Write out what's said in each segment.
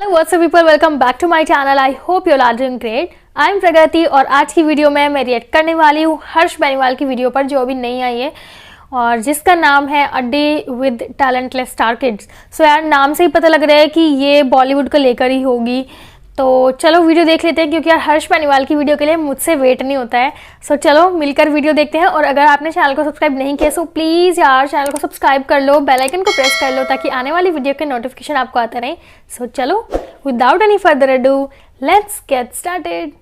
Hello what's up people, welcome back to my channel. I hope you are doing great. I am Pragati और आज की video में मैं react करने वाली हूँ हर्ष बेनीवाल की वीडियो पर जो अभी नहीं आई है और जिसका नाम है a day with talentless star kids. So यार नाम से ही पता लग रहा है कि ये बॉलीवुड को लेकर ही होगी। तो चलो वीडियो देख लेते हैं क्योंकि यार हर्ष बेनीवाल की वीडियो के लिए मुझसे वेट नहीं होता है। सो चलो मिलकर वीडियो देखते हैं। और अगर आपने चैनल को सब्सक्राइब नहीं किया सो प्लीज़ यार चैनल को सब्सक्राइब कर लो, बेल आइकन को प्रेस कर लो ताकि आने वाली वीडियो के नोटिफिकेशन आपको आते रहे। सो चलो without any further ado let's get started.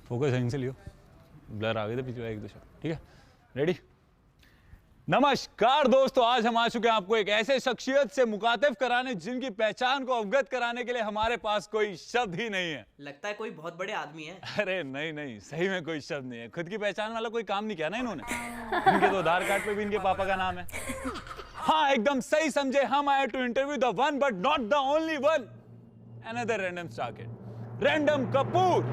Focus सही से लियो, ब्लर आ गए थे पीछे एक दो शॉट। ठीक है, रेडी। नमस्कार दोस्तों, आज हम आ चुके हैं आपको एक ऐसे शख्सियत से मुखातिब कराने जिनकी पहचान को अवगत कराने के लिए हमारे पास कोई शब्द ही नहीं है। लगता है कोई बहुत बड़े आदमी है। अरे नहीं नहीं, सही में कोई शब्द नहीं है। खुद की पहचान वाला कोई काम नहीं किया ना इन्होंने। इनके तो आधार कार्ड पे भी इनके पापा का नाम है। हाँ एकदम सही समझे, हम आए to interview the one but not the only one, another random star kid, random Kapoor.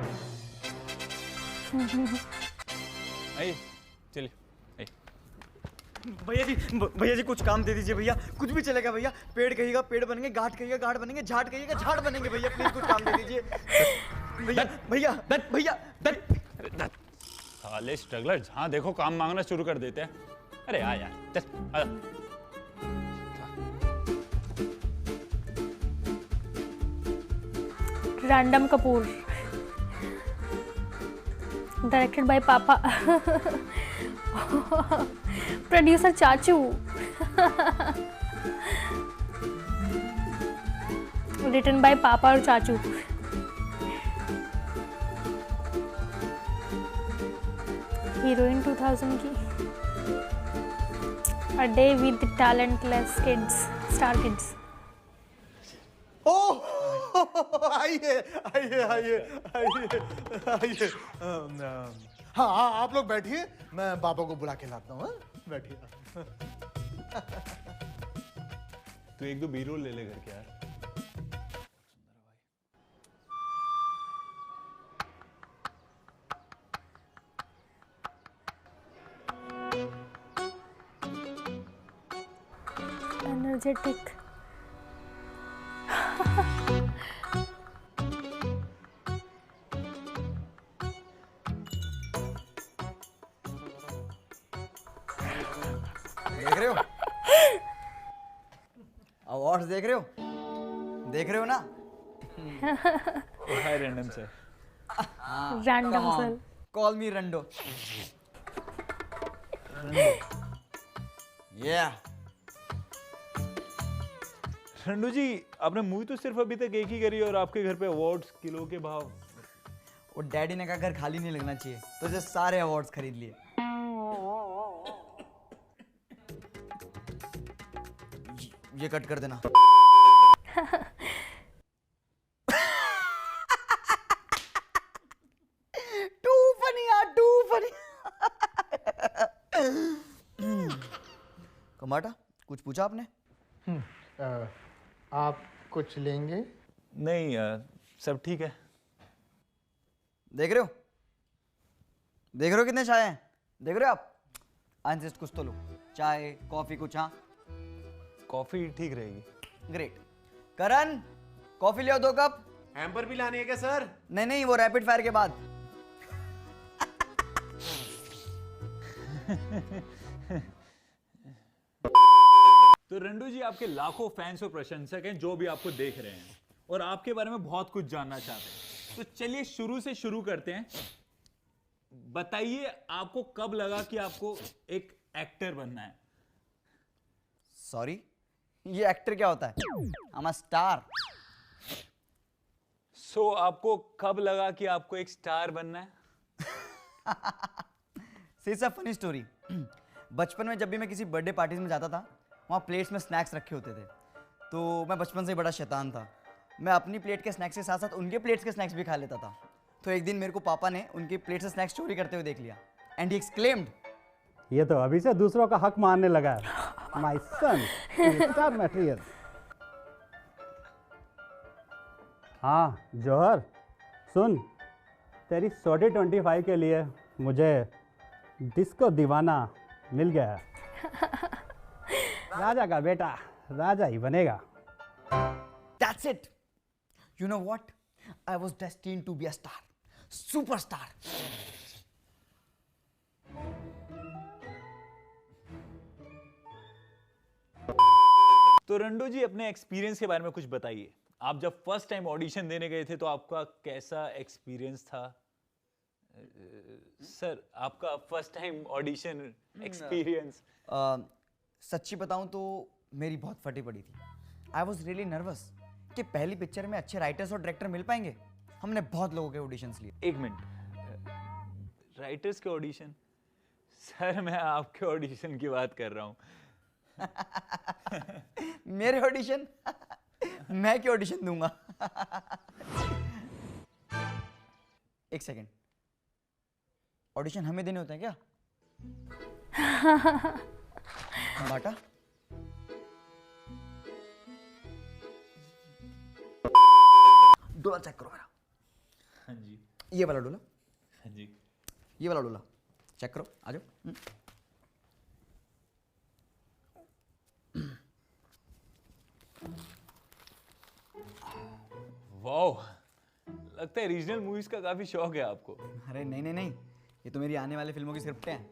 आइए चलिए। भैया जी कुछ काम दे दीजिए भैया, कुछ भी चलेगा भैया। पेड़ कहिएगा पेड़ बनेंगे, घाट कहिएगा घाट बनेंगे, झाड़ कहिएगा झाड़ बनेंगे। भैया प्लीज कुछ काम दे दीजिए भैया भैया भैया। साले स्ट्रगलर जहां देखो काम मांगना शुरू कर देते हैं। अरे आ यार चल आ। रैंडम कपूर डायरेक्टेड बाय पापा, प्रोड्यूसर चाचू, रिटन बाय पापा और चाचू। हीरोइन 2000 की, a day with talentless kids, star kids. Oh आइए आइए आइए आइए आइए। हाँ हाँ आप लोग बैठिए, मैं बाबा को बुला के लाता हूँ। बैठिए। तू एक दो बीरोल ले ले करके यार। एनर्जेटिक। देख रहे हो अवार्ड्स, देख रहे हो ना। Hi random sir. Random sir, call me Rando. Randu ji आपने मूवी तो सिर्फ अभी तक एक ही करी और आपके घर पे अवार्ड्स किलो के भाव। वो डैडी ने कहा घर खाली नहीं लगना चाहिए तो जो सारे अवार्ड्स खरीद लिए। ये कट कर देना। टू फनी यार, टू फनी। कमाटा कुछ पूछा आपने? आप कुछ लेंगे? नहीं सब ठीक है। देख रहे हो कितने चाय हैं? देख रहे हो आप? इंसिस्ट कुछ तो लो, चाय कॉफी कुछ। हाँ कॉफी ठीक रहेगी। ग्रेट। करण कॉफी ले आओ 2 कप। हैम्पर भी लाने है क्या सर? नहीं वो रैपिड फायर के बाद। तो रंडू जी आपके लाखों फैंस और प्रशंसक हैं जो भी आपको देख रहे हैं और आपके बारे में बहुत कुछ जानना चाहते हैं। तो चलिए शुरू से शुरू करते हैं। बताइए आपको कब लगा कि आपको एक एक्टर बनना है? सॉरी, ये एक्टर क्या होता है? I'm a star. सो आपको कब लगा कि आपको एक स्टार बनना है? It's a funny story. बचपन में जब भी मैं किसी बर्थडे पार्टीज में जाता था वहाँ प्लेट्स में स्नैक्स रखे होते थे। तो मैं बचपन से बड़ा शैतान था। मैं अपनी प्लेट के स्नैक्स के साथ साथ उनके प्लेट्स के स्नैक्स भी खा लेता था। तो एक दिन मेरे को पापा ने उनकी प्लेट से स्नैक्स चोरी करते हुए देख लिया एंड ही एक्सक्लेम्ड, ये तो अभी से दूसरों का हक मानने लगा है। My son star material. हाँ जौहर सुन, तेरी सोडी 25 के लिए मुझे डिस्को दीवाना मिल गया। राजा का बेटा राजा ही बनेगा। That's it. You know what? I was destined to be a star. Superstar. तो रंडू जी अपने एक्सपीरियंस के बारे में कुछ बताइए। आप जब फर्स्ट टाइम ऑडिशन देने गए थे तो आपका कैसा एक्सपीरियंस था? सर आपका फर्स्ट टाइम ऑडिशन एक्सपीरियंस। सच्ची बताऊं तो मेरी बहुत फटी पड़ी थी। आई वॉज रियली नर्वस कि पहली पिक्चर में अच्छे राइटर्स और डायरेक्टर मिल पाएंगे। हमने बहुत लोगों के ऑडिशंस लिए। एक मिनट, राइटर्स के ऑडिशन? सर मैं आपके ऑडिशन की बात कर रहा हूँ। मेरे ऑडिशन? मैं क्यों ऑडिशन दूंगा? एक सेकेंड, ऑडिशन हमें देने होते हैं क्या? बाटा डोला चेक करो मेरा। हाँ जी। ये वाला डोला, हाँ जी। ये वाला डोला चेक करो, आ जाओ। वाओ, लगता है रीजनल मूवीज का काफी शौक है आपको। अरे नहीं नहीं नहीं, ये तो मेरी आने वाली फिल्मों की स्क्रिप्टें हैं।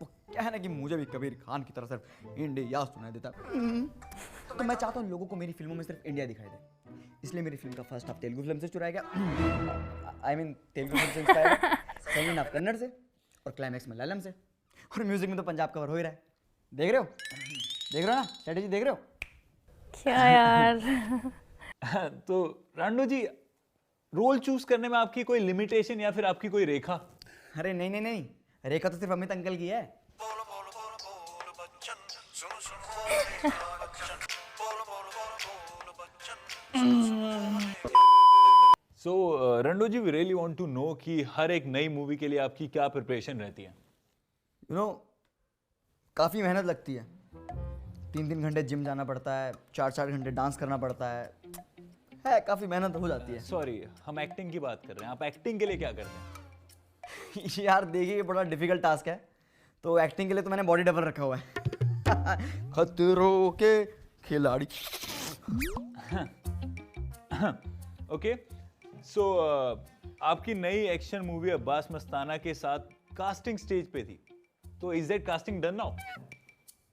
वो क्या है ना कि मुझे भी कबीर खान की तरह सिर्फ इंडिया सुनाई देता तो मैं चाहता हूँ लोगों को मेरी फिल्मों में सिर्फ इंडिया दिखाई दे। इसलिए मेरी फिल्म का फर्स्ट हाफ तेलुगु फिल्म से चुराया गया, आई मीन तेलुगु फिल्म से इंस्पायर है, सेकंड हाफ कन्नड़ से और क्लाइमैक्स मलयालम से, और म्यूजिक में तो पंजाब कवर हो ही रहा है। देख रहे हो, देख रहे हो ना स्ट्रेटेजी, देख रहे हो क्या यार। तो रांडू जी, रोल चूज करने में आपकी कोई लिमिटेशन या फिर आपकी कोई रेखा? अरे नहीं नहीं नहीं, रेखा तो सिर्फ अमित अंकल की है। So Randu ji, we really want to know कि हर एक नई मूवी के लिए आपकी क्या प्रिपरेशन रहती है? यू नो, काफ़ी मेहनत लगती है। 3-3 घंटे जिम जाना पड़ता है, 4-4 घंटे डांस करना पड़ता है काफ़ी मेहनत हो जाती है। सॉरी, हम एक्टिंग की बात कर रहे हैं। आप एक्टिंग के लिए क्या करते हैं? यार देखिए, ये बड़ा डिफिकल्ट टास्क है, तो एक्टिंग के लिए तो मैंने बॉडी डबल रखा हुआ है। खतरों के खिलाड़ी। ओके, सो आपकी नई एक्शन मूवी अब्बास मस्ताना के साथ कास्टिंग स्टेज पे थी, तो is that casting done now?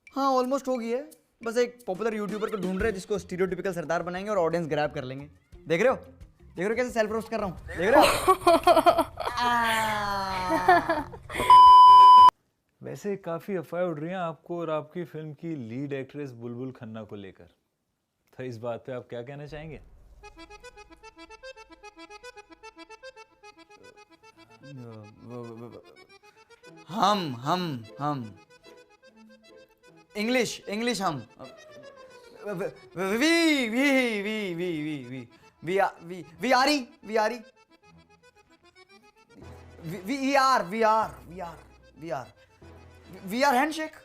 हाँ, ऑलमोस्ट हो गई है। बस एक पॉपुलर यूट्यूबर को ढूंढ रहे हैं जिसको स्टीरियोटिपिकल सरदार बनाएंगे और ऑडियंस ग्रैब कर लेंगे। देख रहे हो, देख रहे हो कैसे सेल्फ रोस्ट कर रहा हूँ, देख रहे हो? वैसे काफी अफवाहें उड़ रही हैं आपको और आपकी फिल्म की लीड एक्ट्रेस बुलबुल खन्ना को लेकर, तो इस बात पे आप क्या कहना चाहेंगे? हम इंग्लिश हम we are handshake,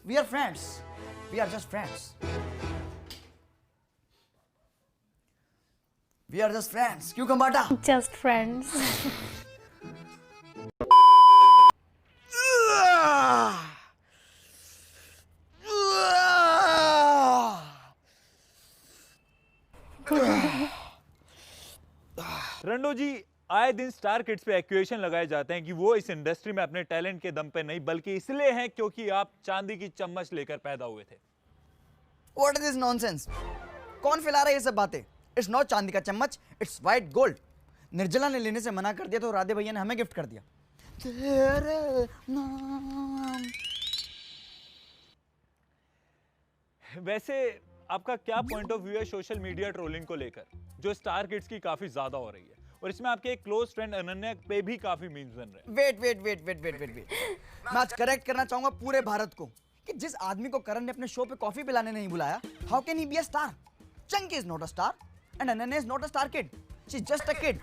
we are friends, we are just friends, we are just friends। क्यों कंबाटा? Just friends। रंडो जी, आए दिन स्टार किड्स पे एक्यूएशन लगाए जाते हैं कि वो इस इंडस्ट्री में अपने टैलेंट के दम पे नहीं बल्कि इसलिए हैं क्योंकि आप चांदी की चम्मच लेकर पैदा हुए थे। What is this nonsense? कौन फैला रहा है ये सब बातें? It's not चांदी का चम्मच, it's white gold। निर्जला ने लेने से मना कर दिया तो राधे भैया ने हमें गिफ्ट कर दिया। तेरे नाम। वैसे आपका क्या पॉइंट ऑफ व्यू है सोशल मीडिया ट्रोलिंग को लेकर, जो स्टार किड्स की काफी ज्यादा हो रही है, और इसमें आपके एक क्लोज फ्रेंड अनन्या पे भी काफी मीम्स बन रहे हैं? वेट। मैं आज करेक्ट करना चाहूंगा पूरे भारत को कि जिस आदमी को करण ने अपने शो पे कॉफी पिलाने नहीं बुलाया, how can he be a star? Chunky is not a star and Ananya is not a star kid, she is just a kid.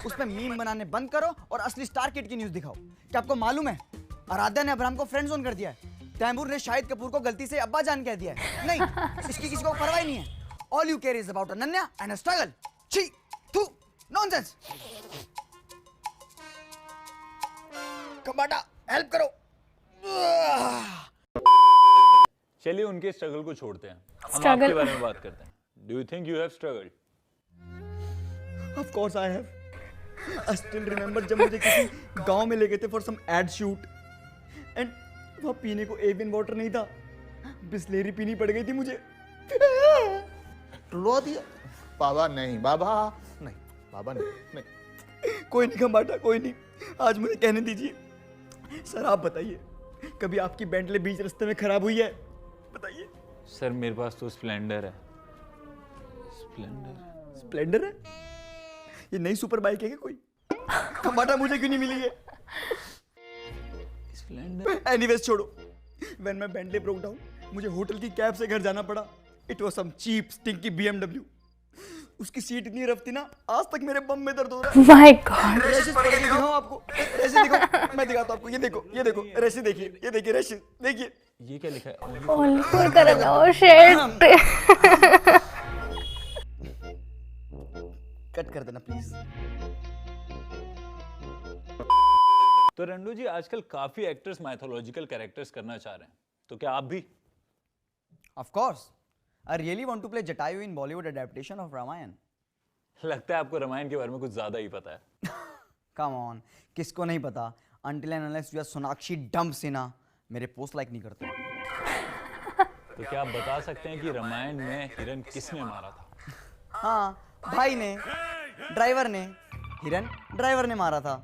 उस पे मीम बनाने बंद करो और असली स्टार किड की न्यूज़ दिखाओ। क्या आपको मालूम है आराध्या ने अब्राहम को फ्रेंड जोन कर दिया है? तैमूर ने शाहिद कपूर को गलती से अब्बा जान कह दिया है। नहीं, इसकी किसी को परवाह नहीं है। All you care is about Ananya and a struggle. छी, थू, नॉनसेंस। कबाटा, हेल्प करो। चलिए उनके स्ट्रगल को छोड़ते हैं, हम Struggle? आपके बारे में बात करते हैं. Do you think you have struggled? Of course I have. I still remember जब मुझे किसी गांव में ले गए थे for some ad shoot and वहाँ पीने को एवियन वाटर नहीं था, बिस्लेरी पीनी पड़ गई थी मुझे. रुलवा दिया बाबा? नहीं बाबा, नहीं बाबा, नहीं. कोई नहीं खम्बाटा, कोई नहीं. आज मुझे कहने दीजिए. सर आप बताइए, कभी आपकी बेंटले बीच रास्ते में खराब हुई है? बताइए. सर मेरे पास तो स्प्लेंडर है. स्प्लेंडर है? ये नई सुपर बाइक है क्या कोई? खम्बाटा मुझे क्यों नहीं मिली है? स्प्लेंडर. एनीवेज छोड़ो. When my Bentley broke down, मुझे होटल की कैब से घर जाना पड़ा. It was some cheap stinky BMW. उसकी सीट इतनी रफ थी ना, आज तक मेरे बम में दर्द हो रहा है. माय गॉड, रैशेस पड़ गए. दिखाऊं आपको? रैशेस दिखाऊं? मैं दिखाता हूं आपको. ये देखो, ये देखो रैशेस, देखिए, ये देखिए रैशेस, देखिए. ये क्या लिखा है? Only for Karan. Oh shit. Cut कर देना प्लीज. तो रंडू जी, आजकल काफी एक्टर्स माइथोलॉजिकल कैरेक्टर्स करना चाह रहे हैं, तो क्या आप भी? Of course. I really want to play Jatayu in Bollywood adaptation of Ramayan. लगता है आपको रामायण के बारे में कुछ ज्यादा ही पता है. Come on, किसको नहीं पता? Until and unless you are Sonakshi Dump Sinha, मेरे पोस्ट लाइक नहीं करते. तो क्या आप बता सकते हैं कि रामायण में हिरन किसने मारा था? हाँ, भाई ने, ड्राइवर ने. हिरन ड्राइवर ने मारा था.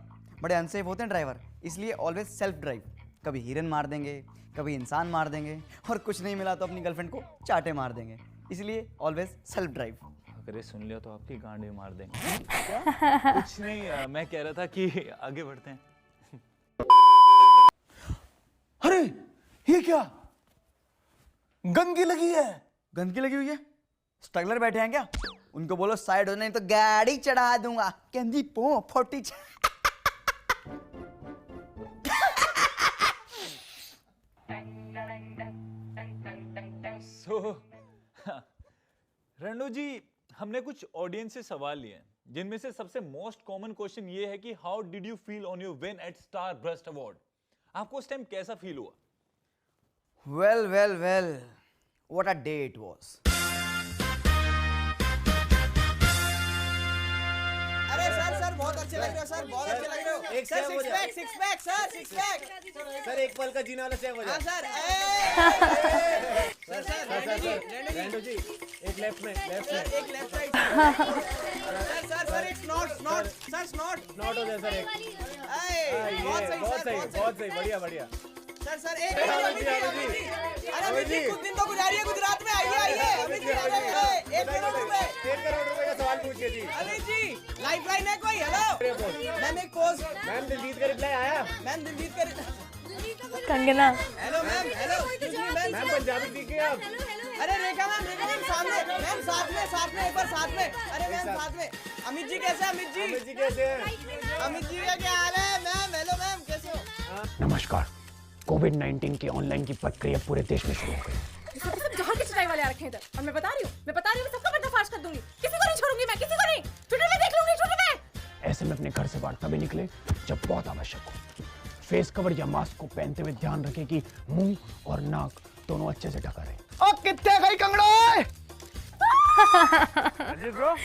बड़े अनसेफ होते हैं ड्राइवर, इसलिए ऑलवेज सेल्फ ड्राइव. कभी हिरन मार देंगे, कभी इंसान मार देंगे, और कुछ नहीं मिला तो अपनी गर्लफ्रेंड को चाटे मार देंगे. इसलिए ऑलवेज सेल्फ ड्राइव. अगर ये सुन लिया तो आपकी गांड भी मार देंगे. कुछ नहीं, मैं कह रहा था कि आगे बढ़ते हैं. अरे ये क्या, गंदगी लगी है? गंदगी लगी हुई है? स्ट्रगलर बैठे हैं क्या? उनको बोलो साइड हो, नहीं तो गाड़ी चढ़ा दूंगा. गंदी पो 40. सो रंडू जी, हमने कुछ ऑडियंस से सवाल लिए हैं, जिनमें से सबसे मोस्ट कॉमन क्वेश्चन ये है कि how did you feel on your win at star burst award? आपको उस टाइम कैसा फील हुआ? Well, well, well. What a day it was. अरे सर बहुत अच्छे लग रहे हो सर, बहुत अच्छे लग रहे हो. एक सर सेव हो जाए. Six pack sir. सर एक पल का जीने वाला सेव हो हाँ जाए. सर. रेंडो जी एक लेफ्ट में, एक लेफ्ट साइड. सर एक स्नॉट सर, स्नॉट नॉट हो जाए सर. एक बहुत सही बहुत सर, सही, बहुत सही, बढ़िया बढ़िया. सर एक अरे अमित जी कुछ दिन तो गुजारिए गुजरात में. आइए अमित जी, 1 करोड़ रुपए. 1 करोड़ रुपए का सवाल पूछिए जी. अमित जी लाइफलाइन है कोई? हेलो मैम, एक पोस्ट. मैम दिलजीत का रिप्लाई आया? मैम दिलजीत कर. Kangana. Hello ma'am, hello ma'am Punjabi सीख गए आप? अरे रेखा मैम सामने. मैम साथ में एक बार साथ में. अरे मैम साथ में. अमित जी कैसे हैं? अमित जी कैसे हैं? अमित जी का क्या हाल है? मैम हेलो मैम, कैसे हो? नमस्कार. कोविड-19 की ऑनलाइन की प्रक्रिया पूरे देश में शुरू हो गई. सब जहाँ के चटाई वाले आ रखे हैं इधर, और मैं बता रही हूँ मैं सबका पर्दाफाश कर दूंगी. किसी को नहीं छोड़ूंगी मैं, किसी को नहीं. ट्विटर में देख लूंगी, ट्विटर में. ऐसे में अपने घर से बाहर तभी निकले जब बहुत आवश्यक हो. फेस कवर या मास्क को पहनते हुए ध्यान रखें कि मुंह और नाक दोनों अच्छे से ढका रहे. ओ कितने गई कंगड़ो? अजीत ब्रो,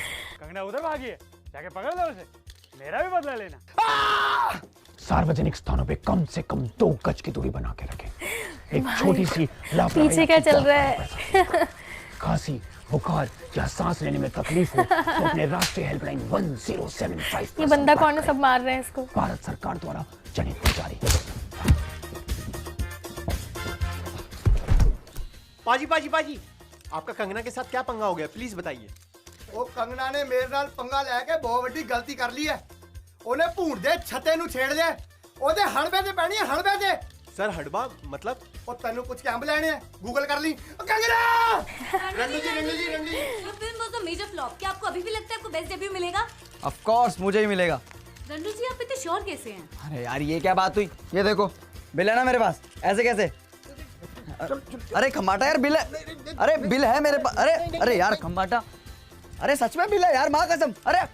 कंगना उधर भागी है, जाके पकड़ लो उसे. मेरा भी बदला लेना. सार्वजनिक स्थानों पे कम से कम 2 गज की दूरी बना के रखें. एक छोटी सी लापरवाही पीछे क्या आपकी चल रहा जान है? बचा सकती है. खांसी, बुखार या सांस लेने में तकलीफ हो तो अपने राष्ट्रीय हेल्पलाइन 1075 ये बंदा कौन है? सब मार रहे हैं इसको. भारत सरकार द्वारा जनहित में जारी. पाजी आपका कंगना के साथ क्या पंगा हो गया, प्लीज बताइए. ਉਹ ਕੰਗਨਾ ਨੇ ਮੇਰੇ ਨਾਲ ਪੰਗਾ ਲੈ ਕੇ ਬਹੁਤ ਵੱਡੀ ਗਲਤੀ ਕਰ ਲਈ ਹੈ. ਉਹਨੇ ਭੂੰਡ ਦੇ ਛੱਤੇ ਨੂੰ ਛੇੜ ਲਿਆ. ਉਹਦੇ ਹਲਵੇ ਤੇ ਪੈਣੀ ਹੈ, ਹਲਵੇ ਤੇ. सर हड़बा मतलब? ਉਹ ਤੈਨੂੰ ਕੁਝ ਕੈਂਪ ਲੈਣੇ ਆ, ਗੂਗਲ ਕਰ ਲਈ. ਉਹ ਕੰਗਨਾ! रंडू जी. ये film was a major flop. क्या आपको अभी भी लगता है आपको बेस्ट डेब्यू मिलेगा? Of course मुझे ही मिलेगा. रंडू जी आप इतने श्योर कैसे हैं? अरे यार ये क्या बात हुई? ये देखो बिल है ना मेरे पास. ऐसे कैसे? अरे खम्बाटा यार, बिल है. अरे बिल है मेरे पास. अरे यार खम्बाटा, अरे सच में बिल है यार, माँ कसम. अरे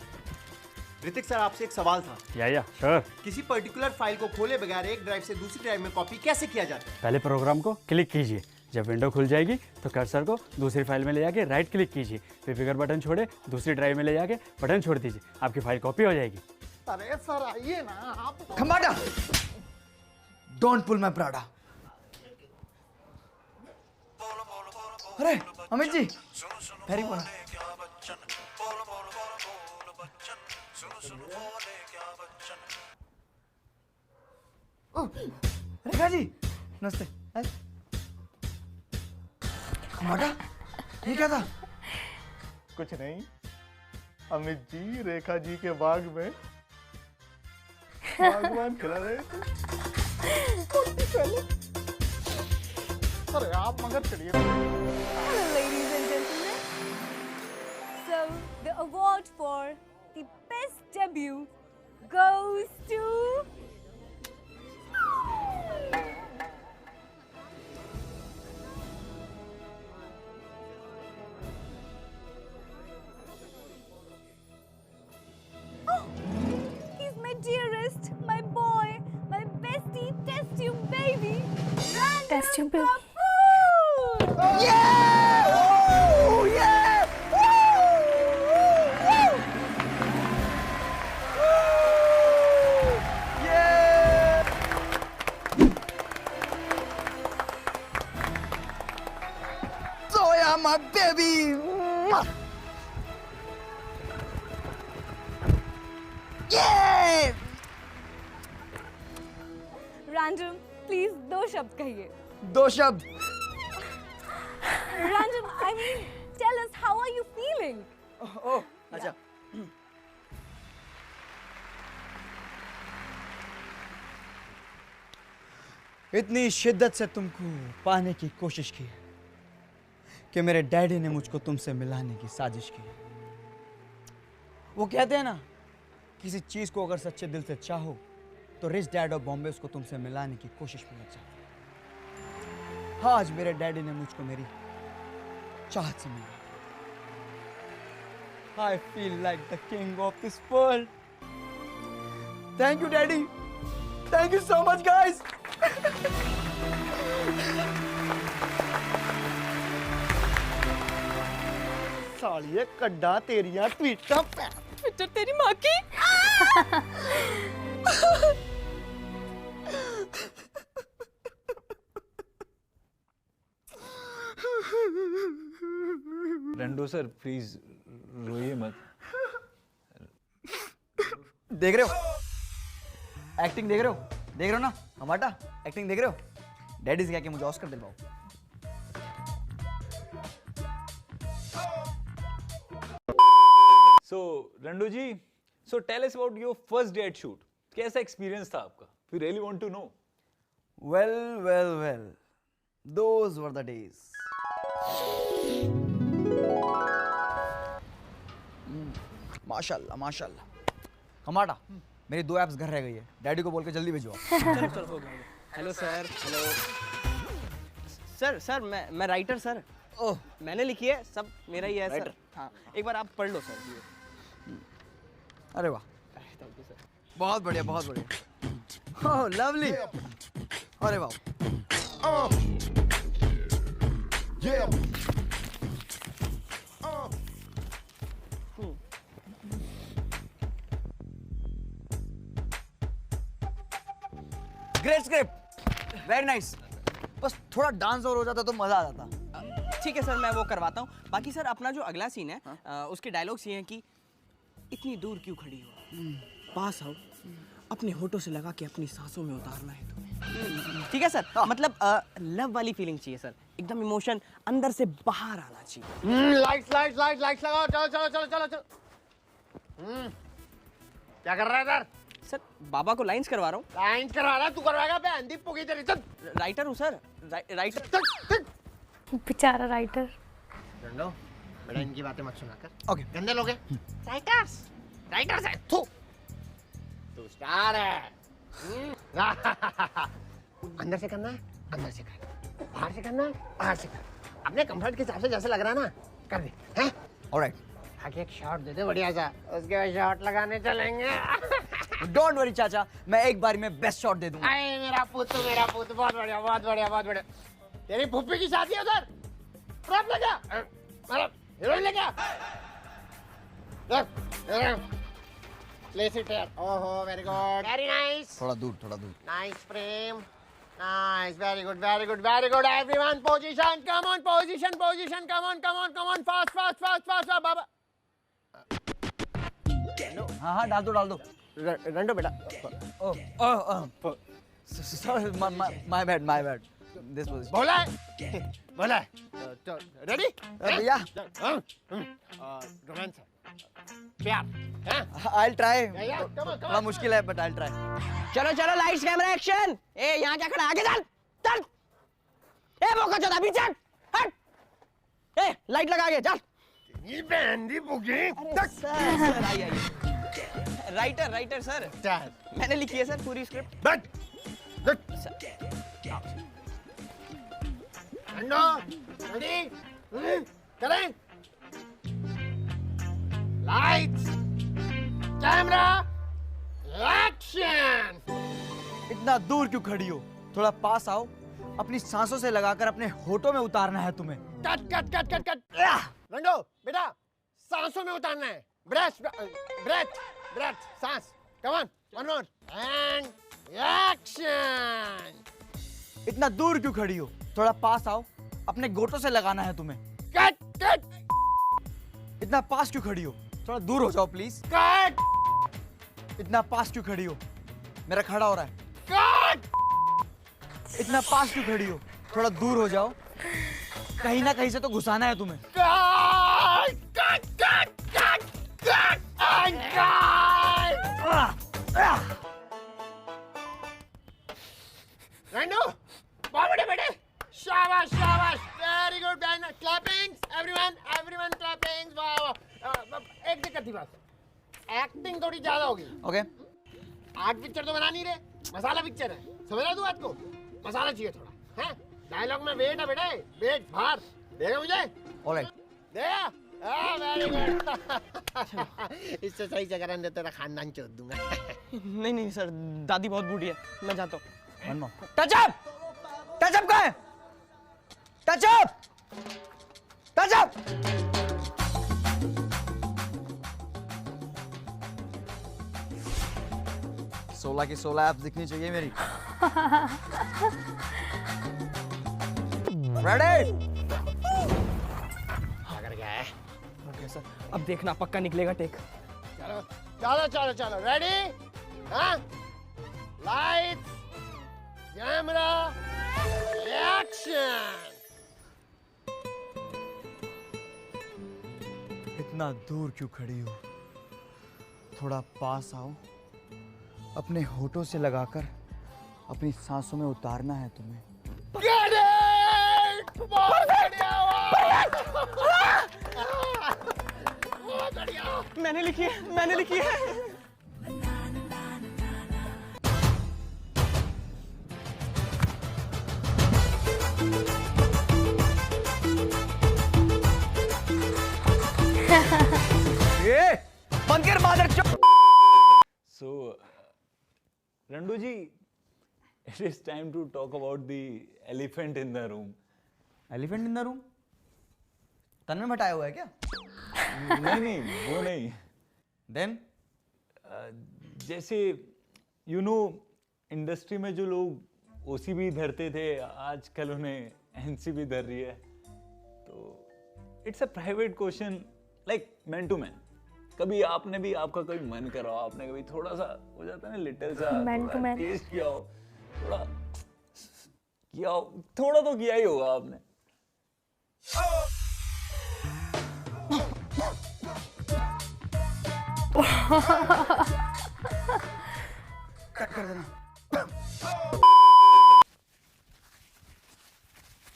ऋतिक सर आपसे एक सवाल था. या श्योर. किसी पर्टिकुलर फाइल को खोले बगैर एक ड्राइव से दूसरी ड्राइव में कॉपी कैसे किया जाता है? पहले प्रोग्राम को क्लिक कीजिए, जब विंडो खुल जाएगी तो कर्सर को दूसरी फाइल में ले जाके राइट क्लिक कीजिए, फिर फिगर बटन छोड़े दूसरी ड्राइव में ले जाके बटन छोड़ दीजिए, आपकी फाइल कॉपी हो जाएगी। अरे सर आइए ना आप। खमाटा, डोंट पुल माय प्राडा। अरे अमित जी, वेरी गुड। रेखा जी नमस्ते। खमाटा, ये क्या था? कुछ नहीं, अमित जी रेखा जी के बाग में बागवान खिला रहे थे। अरे आप मगर चलिए। Ladies and gentlemen, so the award for the best debut goes to he's my dearest, my boy, my bestie, test tube baby, Test tube baby. Yeah! Oh, yeah! Yeah! Zoya, my baby! Yeah! random, please दो शब्द कहिए। दो शब्द। Random, I mean, tell us how are you feeling? ओह, अच्छा। इतनी शिद्दत से तुमको पाने की कोशिश की कि मेरे डैडी ने मुझको तुमसे मिलाने की साजिश की। वो कहते हैं ना, किसी चीज को अगर सच्चे दिल से चाहो तो रिच डैड ऑफ बॉम्बे उसको तुमसे मिलाने की कोशिश में लग जाता है। आज मेरे डैडी ने मुझको मेरी चाहत से मिला। I feel like the king of this world. Thank you, Daddy. Thank you so much, guys. सालिए कड्डा तेरिया ट्वीटा ट्विटर तेरी माँ की। रंडो सर प्लीज रोइए मत। देख रहे हो एक्टिंग, देख रहे हो, देख रहे हो ना हमारा एक्टिंग देख रहे हो। डैडी से क्या कि मुझे ऑस्कर दिलवाओ। So Randu ji, so tell us about your first day at shoot. कैसा एक्सपीरियंस था आपका? We really want to know. Well, those were the days. माशाल्लाह। हमारा मेरी 2 एप्स घर रह गई है, डैडी को बोल के जल्दी भिजवाओ। चलो हो गया। Hello sir. हेलो सर मैं राइटर सर। ओह, मैंने लिखी है, सब मेरा ही है सर। हाँ, एक बार आप पढ़ लो सर। अरे वाह, थैंक यू सर। बहुत बढ़िया। ओह लवली। अरे वाह। Great script, very nice. बस थोड़ा डांस और हो जाता तो मजा आ जाता। ठीक है सर, मैं वो करवाता हूँ। बाकी सर अपना जो अगला सीन है उसके डायलॉग्स ये हैं कि इतनी दूर क्यों खड़ी हो, पास आओ, अपने होठों से लगा के अपनी सांसों में उतारना है तुम्हें। ठीक है सर, मतलब लव वाली फीलिंग चाहिए सर, एकदम इमोशन अंदर से बाहर आना चाहिए। लाइट्स लगाओ। चलो। क्या कर रहा है इधर? सर बाबा को लाइंस करवा रहा हूँ। लाइन्स करवा रहा है? तू करवाएगा बे? अंधी पोगी तेरी। चल। राइटर हूँ सर, राइटर। बेचारा राइटर। रंडो, बेटा इनकी बातें मत सुना कर। ओके। गंदे लोग हैं। राइटर्स है। तू स्टार है। अंदर से करना है, अंदर से कर। बाहर से करना है, बाहर से कर। अपने कंफर्ट के हिसाब से जैसे लग रहा है ना, कर दे। हैं? ऑलराइट। आगे एक शॉट दे दे बढ़िया सा, उसके बाद शॉट लगाने चलेंगे। डोंट वरी चाचा, मैं एक बार में बेस्ट शॉट दे दूंगा। अरे मेरा पुत, बहुत बढ़िया। तेरी फुफ्फी की शादी है उधर। प्रॉप ले गया, मतलब हीरोइन ले गया। Place it here. ओहो वेरी गुड, वेरी नाइस। थोड़ा दूर, थोड़ा दूर। Nice Prem, nice, very good, very good, very good. Everyone position, come on position, position, come on, come on, come on, fast fast fast fast. बाबा हाँ हाँ डाल दो, डाल दो। रंडो बेटा। Sorry, my bad, my bad. This position. बोला है, बोला है। रेडी भैया। रोमांस, प्यार। I try. come on, थोड़ा मुश्किल है बट आई ट्राई। चलो चलो, लाइट्स कैमरा एक्शन। ए यहाँ क्या खड़ा, आगे चल चल। ए मौका चला, पीछे हट। ए लाइट लगा आगे चल। ये बैंडी बुकिंग। सर आइए। राइटर सर, मैंने लिखी है सर पूरी स्क्रिप्ट। बट गुड रंडो, रेडी करें। Lights camera action. इतना दूर क्यों खड़ी हो? थोड़ा पास आओ। अपनी सांसों से लगाकर अपने होठों में उतारना है तुम्हें। Cut cut cut cut cut. Rando बेटा, सांसों में उतारना है। ब्रेथ ब्रेथ ब्रेथ, सांस। Come on, one more and action. इतना दूर क्यों खड़ी हो? थोड़ा पास आओ। अपने गोटों से लगाना है तुम्हें। Cut cut. इतना पास क्यों खड़ी हो? थोड़ा दूर हो जाओ प्लीज। कट। इतना पास क्यों खड़ी हो? मेरा खड़ा हो रहा है। कट। इतना पास क्यों खड़ी हो? थोड़ा दूर हो जाओ। कहीं ना कहीं से तो घुसाना है तुम्हें। Cut cut cut cut cut and cut. Rando बहुत बढ़िया बेटे, शाबाश शाबाश, very good. Clappings everyone, everyone clappings. वाह वाह। एक दिक्कत थी बस, एक्टिंग थोड़ी ज्यादा होगी। ओके। आर्ट पिक्चर तो बना नहीं रहे, मसाला पिक्चर है। समझ रहा तू बात को? मसाला चाहिए थोड़ा, हैं? डायलॉग में वेट है बेटे, वेट बाहर देगा मुझे। ऑलराइट। देगा? Very good. इससे सही जगह रहने तेरा खानदान चोद दूंगा। नहीं सर, दादी बहुत बूढ़ी है, मैं जाता हूँ। One more. Touch up! Touch up कहाँ है? Touch up! Touch up! 16 की 16 एप्स दिखनी चाहिए मेरी। रेडी? अगर क्या है? ओके सर, अब देखना पक्का निकलेगा टेक। चलो चलो चलो चलो, रेडी? हाँ? Lights camera action. इतना दूर क्यों खड़ी हो? थोड़ा पास आओ। अपने होठों से लगाकर अपनी सांसों में उतारना है तुम्हें। Get it! बहुत बढ़िया हुआ! बहुत बढ़िया! मैंने लिखी है, मैंने लिखी है। बंद कर मादर चो। So, Randu ji, it is time to talk about the elephant in the room. Elephant in the room? तन में हटाया हुआ है क्या? नहीं, वो नहीं। देन? जैसे इंडस्ट्री में जो लोग ओसीबी धरते थे, आजकल उन्हें एनसीबी धर रही है। तो it's a private question, like man to man. कभी आपने भी, आपका कभी मन करा, आपने कभी थोड़ा सा हो जाता है ना, लिटिल सा Man to man. टेस्ट किया हो, थोड़ा किया हो, थोड़ा तो किया ही होगा आपने। कट कर देना।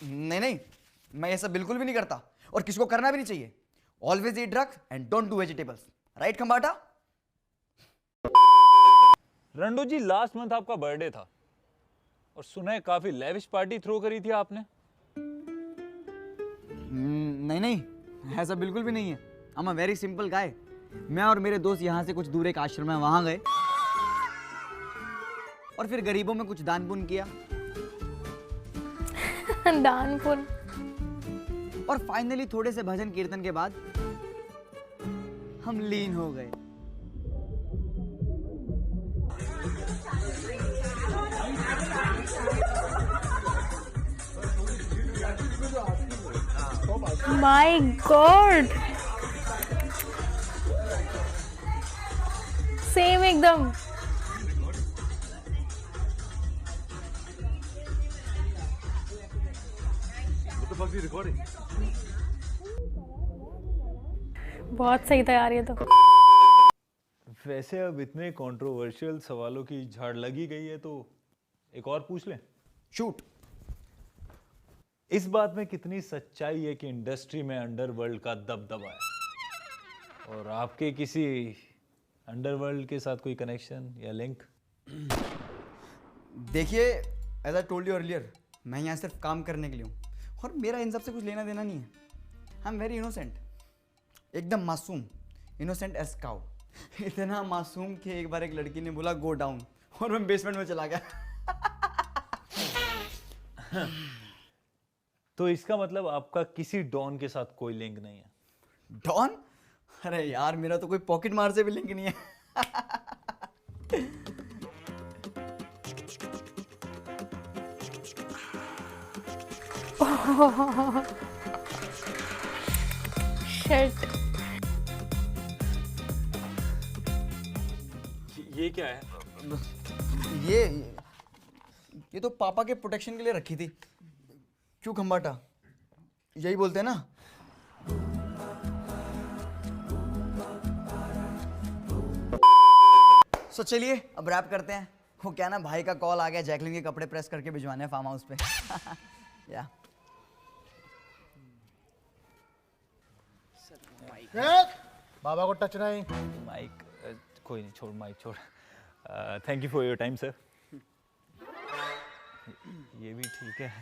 नहीं, मैं ऐसा बिल्कुल भी नहीं करता और किसी को करना भी नहीं चाहिए। Always eat drugs and don't do vegetables. Right Khambata? Randu ji, last month आपका बर्थडे था और सुना है काफी लेविश पार्टी थ्रो करी थी आपने। नहीं, ऐसा बिल्कुल भी नहीं है। I am a very simple guy. मैं और मेरे दोस्त यहाँ से कुछ दूर एक आश्रम है, वहां गए और फिर गरीबों में कुछ दान पुण्य किया। दान पुण्य। और फाइनली थोड़े से भजन कीर्तन के बाद हम लीन हो गए। माय गॉड, सेम एकदम। बहुत सही तैयारी है तो। वैसे अब इतने कंट्रोवर्शियल सवालों की झाड़ लगी गई है तो एक और पूछ लें। शूट। इस बात में कितनी सच्चाई है कि इंडस्ट्री में अंडरवर्ल्ड का दबदबा है और आपके किसी अंडरवर्ल्ड के साथ कोई कनेक्शन या लिंक? देखिए, as I told you earlier, मैं यहाँ सिर्फ काम करने के लिए हूँ और मेरा इन सब से कुछ लेना देना नहीं है। आई एम वेरी इनोसेंट, एकदम मासूम, इनोसेंट एज काउ। इतना मासूम कि एक बार एक लड़की ने बोला गो डाउन और मैं बेसमेंट में चला गया। तो इसका मतलब आपका किसी डॉन के साथ कोई लिंक नहीं है? डॉन? अरे यार, मेरा तो कोई पॉकेट मार से भी लिंक नहीं है। शिट। ये क्या है? ये तो पापा के प्रोटेक्शन के लिए रखी थी। क्यों खंबाटा, यही बोलते हैं ना? सो चलिए अब रैप करते हैं। वो क्या ना, भाई का कॉल आ गया, जैकलिन के कपड़े प्रेस करके भिजवाने हैं फार्म हाउस पे। या बाबा को टच नहीं। माइक कोई नहीं, छोड़ माइक छोड़। Thank you for your time sir. ये भी ठीक है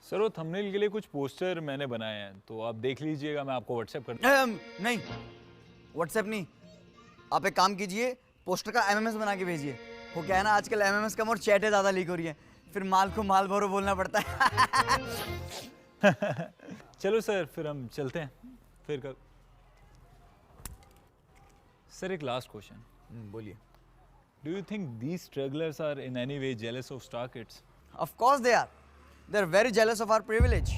सर। वो थंबनेल के लिए कुछ पोस्टर मैंने बनाए हैं तो आप देख लीजिएगा, मैं आपको व्हाट्सएप कर। नहीं, व्हाट्सएप नहीं, आप एक काम कीजिए, पोस्टर का एमएमएस बना के भेजिए। वो क्या है ना, आजकल एमएमएस कम और चैटें ज़्यादा लीक हो रही है, फिर माल को माल भरो बोलना पड़ता है। चलो सर, फिर हम चलते हैं फिर कब। सर एक लास्ट क्वेश्चन। बोलिए। Do you think these strugglers are in any way jealous of star kids? Of course they are. They are very jealous of our privilege.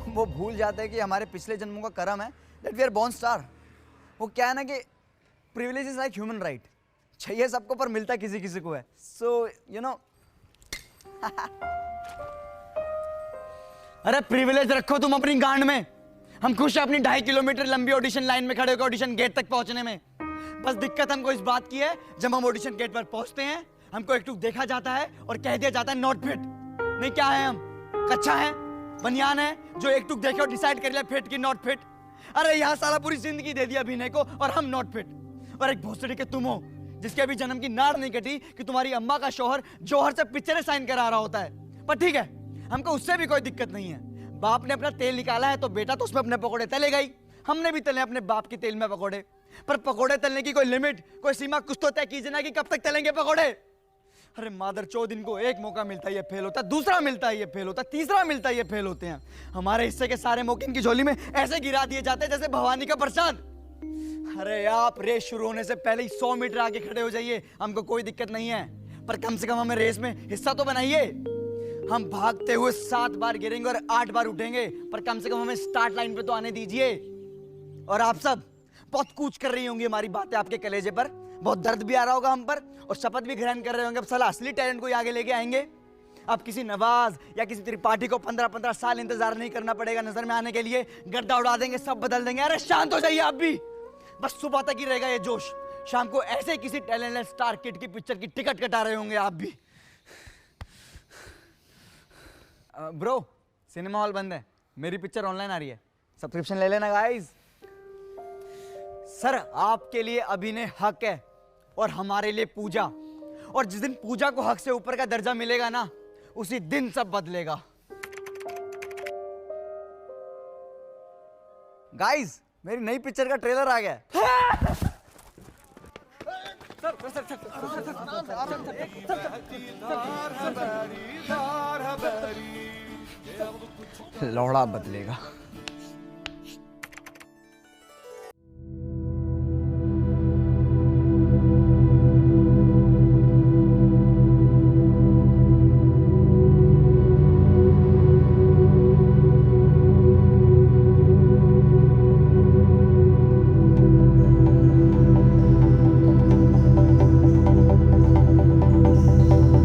वो भूल जाते हैं कि हमारे पिछले जन्मों का कर्म है that we are born star. वो क्या है ना कि privilege is like human right, चाहिए सबको पर मिलता किसी किसी को है। So you know. अरे प्रिविलेज रखो तुम अपनी गांड में। हम खुश हैं अपनी 2.5 किलोमीटर लंबी ऑडिशन लाइन में खड़े होकर ऑडिशन गेट तक पहुंचने में। बस दिक्कत हमको इस बात की है, जब हम ऑडिशन गेट पर पहुंचते हैं हमको एक टूक देखा जाता है और कह दिया जाता है नॉट फिट। नहीं, क्या है हम? कच्चा है, बनियान है जो एक टूक देखे और डिसाइड कर लिया फिट की नॉट फिट। अरे यहाँ साला पूरी जिंदगी दे दी अभिनय को और हम नॉट फिट। और एक भोसड़ी के तुम हो जिसके अभी जन्म की नाड़ नहीं कटी कि तुम्हारी अम्मा का शौहर जौहर से पिक्चरें साइन करा रहा होता है। पर ठीक है, हमको उससे भी कोई दिक्कत नहीं है। बाप ने अपना तेल निकाला है तो बेटा तो उसमें अपने पकौड़े तलेगा ही। हमने भी तले अपने बाप के तेल में पकौड़े, पर पकौड़े तलने की कोई लिमिट, कोई सीमा कुछ तो तय कीजिए ना कि कब तक तलेंगे पकौड़े। अरे मादर चौथ, इनको एक मौका मिलता है ये फेल होता है, दूसरा मिलता है ये फेल होता है, तीसरा मिलता है ये फेल होते हैं। हमारे हिस्से के सारे मौके इनकी झोली में ऐसे गिरा दिए जाते हैं जैसे भवानी का प्रसाद। अरे आप रेस शुरू होने से पहले ही 100 मीटर आगे खड़े हो जाइए, हमको कोई दिक्कत नहीं है, पर कम से कम हमें रेस में हिस्सा तो बनाइए। हम भागते हुए 7 बार गिरेंगे और 8 बार उठेंगे, पर कम से कम हमें स्टार्ट लाइन पे तो आने दीजिए। और आप सब बहुत कूच कर रही होंगी हमारी बातें आपके कलेजे पर, बहुत दर्द भी आ रहा होगा हम पर और शपथ भी ग्रहण कर रहे होंगे अब साला असली टैलेंट को आगे लेके आएंगे। अब किसी नवाज या किसी त्रिपाठी को 15-15 साल इंतजार नहीं करना पड़ेगा नजर में आने के लिए। गर्दा उड़ा देंगे, सब बदल देंगे। अरे शांत हो जाइए आप भी, बस सुबह तक ही रहेगा ये जोश। शाम को ऐसे किसी टैलेंटेड स्टार किड की पिक्चर की टिकट कटा रहे होंगे आप भी। ब्रो, सिनेमा हॉल बंद है, मेरी पिक्चर ऑनलाइन आ रही है, सब्सक्रिप्शन ले लेना गाइस। सर आपके लिए अभिनय हक है और हमारे लिए पूजा, और जिस दिन पूजा को हक से ऊपर का दर्जा मिलेगा ना, उसी दिन सब बदलेगा। गाइस, मेरी नई पिक्चर का ट्रेलर आ गया है। लौड़ा बदलेगा।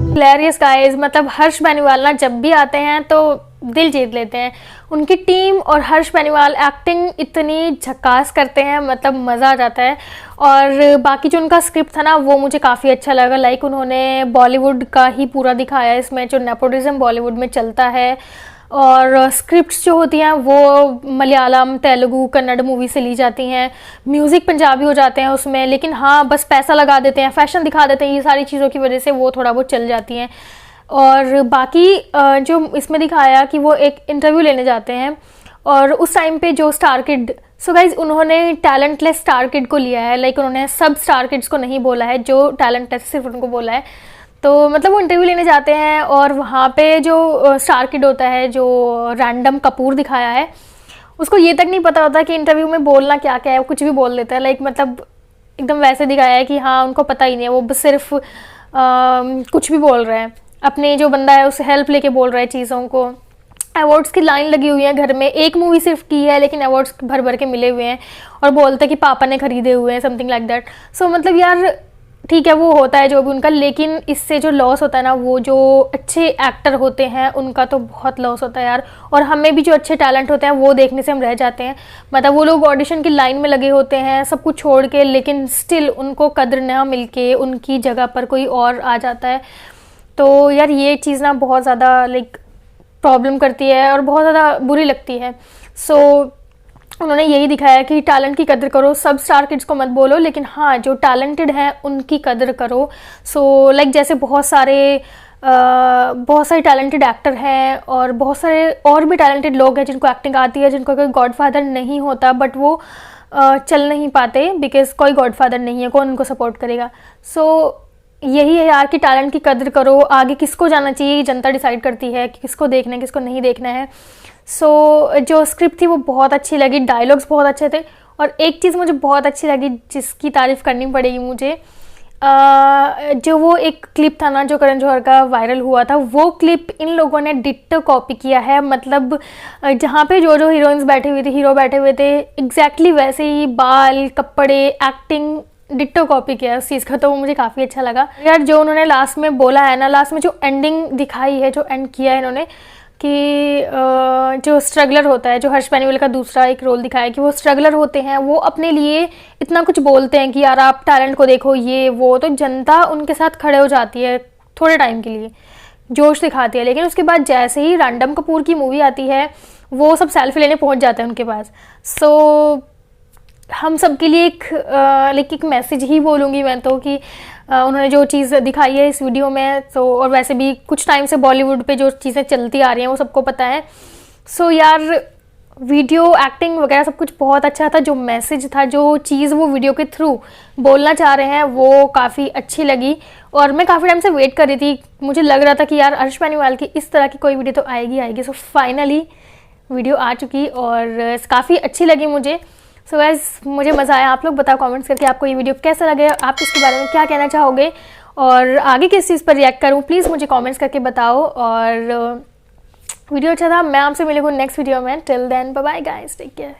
हिलेरियस गाइस, मतलब हर्ष बेनीवाल ना जब भी आते हैं तो दिल जीत लेते हैं। उनकी टीम और हर्ष बेनीवाल एक्टिंग इतनी झकास करते हैं, मतलब मज़ा आ जाता है। और बाकी जो उनका स्क्रिप्ट था ना वो मुझे काफ़ी अच्छा लगा। लाइक उन्होंने बॉलीवुड का ही पूरा दिखाया इसमें, जो नेपोटिज्म बॉलीवुड में चलता है। और स्क्रिप्ट्स जो होती हैं वो मलयालम, तेलुगु, कन्नड़ मूवी से ली जाती हैं। म्यूज़िक पंजाबी हो जाते हैं उसमें, लेकिन हाँ बस पैसा लगा देते हैं, फैशन दिखा देते हैं, ये सारी चीज़ों की वजह से वो थोड़ा बहुत चल जाती हैं। और बाकी जो इसमें दिखाया कि वो एक इंटरव्यू लेने जाते हैं और उस टाइम पे जो स्टार किड, सो गाइज उन्होंने टैलेंटलेस स्टार किड को लिया है। लाइक उन्होंने सब स्टार किड्स को नहीं बोला है, जो टैलेंटलेस सिर्फ उनको बोला है। तो मतलब वो इंटरव्यू लेने जाते हैं और वहाँ पे जो स्टार किड होता है, जो रैंडम कपूर दिखाया है, उसको ये तक नहीं पता होता कि इंटरव्यू में बोलना क्या क्या है, वो कुछ भी बोल देता है। लाइक मतलब एकदम वैसे दिखाया है कि हाँ उनको पता ही नहीं है, वो बस सिर्फ कुछ भी बोल रहे हैं, अपने जो बंदा है उससे हेल्प लेके बोल रहे हैं चीज़ों को। अवार्ड्स की लाइन लगी हुई है घर में, एक मूवी सिर्फ की है लेकिन अवार्ड्स भर भर के मिले हुए हैं और बोलते हैं कि पापा ने खरीदे हुए हैं, समथिंग लाइक दैट। सो मतलब यार ठीक है वो होता है जो भी उनका, लेकिन इससे जो लॉस होता है ना, वो जो अच्छे एक्टर होते हैं उनका तो बहुत लॉस होता है यार। और हमें भी जो अच्छे टैलेंट होते हैं वो देखने से हम रह जाते हैं। मतलब वो लोग ऑडिशन की लाइन में लगे होते हैं सब कुछ छोड़ के, लेकिन स्टिल उनको कद्र ना मिलके उनकी जगह पर कोई और आ जाता है। तो यार ये चीज़ ना बहुत ज़्यादा लाइक प्रॉब्लम करती है और बहुत ज़्यादा बुरी लगती है। सो उन्होंने यही दिखाया कि टैलेंट की कदर करो, सब स्टार किड्स को मत बोलो, लेकिन हाँ जो टैलेंटेड हैं उनकी कदर करो। सो लाइक जैसे बहुत सारे टैलेंटेड एक्टर हैं और बहुत सारे और भी टैलेंटेड लोग हैं जिनको एक्टिंग आती है, जिनको कोई गॉडफादर नहीं होता बट वो चल नहीं पाते बिकॉज कोई गॉडफादर नहीं है, कौन उनको सपोर्ट करेगा। सो यही है यार कि टैलेंट की कदर करो। आगे किसको जाना चाहिए जनता डिसाइड करती है कि किसको देखना है किसको नहीं देखना है। सो जो स्क्रिप्ट थी वो बहुत अच्छी लगी, डायलॉग्स बहुत अच्छे थे। और एक चीज़ मुझे बहुत अच्छी लगी जिसकी तारीफ़ करनी पड़ेगी मुझे, जो वो एक क्लिप था ना जो करण जौहर का वायरल हुआ था, वो क्लिप इन लोगों ने डिट्टो कॉपी किया है। मतलब जहाँ पे जो जो हीरोइंस बैठे हुए थे, हीरो बैठे हुए थे, एग्जैक्टली वैसे ही बाल, कपड़े, एक्टिंग डिट्टो कॉपी किया है उस चीज़ का। तो वो मुझे काफ़ी अच्छा लगा यार। जो उन्होंने लास्ट में बोला है ना, लास्ट में जो एंडिंग दिखाई है, जो एंड किया है इन्होंने कि जो स्ट्रगलर होता है, जो हर्ष बेनीवाल का दूसरा एक रोल दिखाया कि वो स्ट्रगलर होते हैं, वो अपने लिए इतना कुछ बोलते हैं कि यार आप टैलेंट को देखो ये वो, तो जनता उनके साथ खड़े हो जाती है थोड़े टाइम के लिए, जोश दिखाती है। लेकिन उसके बाद जैसे ही रैंडम कपूर की मूवी आती है वो सब सेल्फी लेने पहुंच जाते हैं उनके पास। सो हम सब के लिए एक मैसेज ही बोलूँगी मैं तो कि उन्होंने जो चीज़ दिखाई है इस वीडियो में, तो और वैसे भी कुछ टाइम से बॉलीवुड पे जो चीज़ें चलती आ रही हैं वो सबको पता है। सो यार वीडियो, एक्टिंग वगैरह सब कुछ बहुत अच्छा था। जो मैसेज था, जो चीज़ वो वीडियो के थ्रू बोलना चाह रहे हैं वो काफ़ी अच्छी लगी। और मैं काफ़ी टाइम से वेट कर रही थी, मुझे लग रहा था कि यार हर्ष बेनीवाल की इस तरह की कोई वीडियो तो आएगी। सो फाइनली वीडियो आ चुकी और काफ़ी अच्छी लगी मुझे। सो गाइस मुझे मज़ा आया। आप लोग बताओ कमेंट्स करके आपको ये वीडियो कैसा लगे, आप इसके बारे में क्या कहना चाहोगे और आगे किस चीज़ पर रिएक्ट करूँ, प्लीज़ मुझे कमेंट्स करके बताओ। और वीडियो अच्छा था, मैं आपसे मिलूंगी नेक्स्ट वीडियो में। Till then bye bye guys, take care.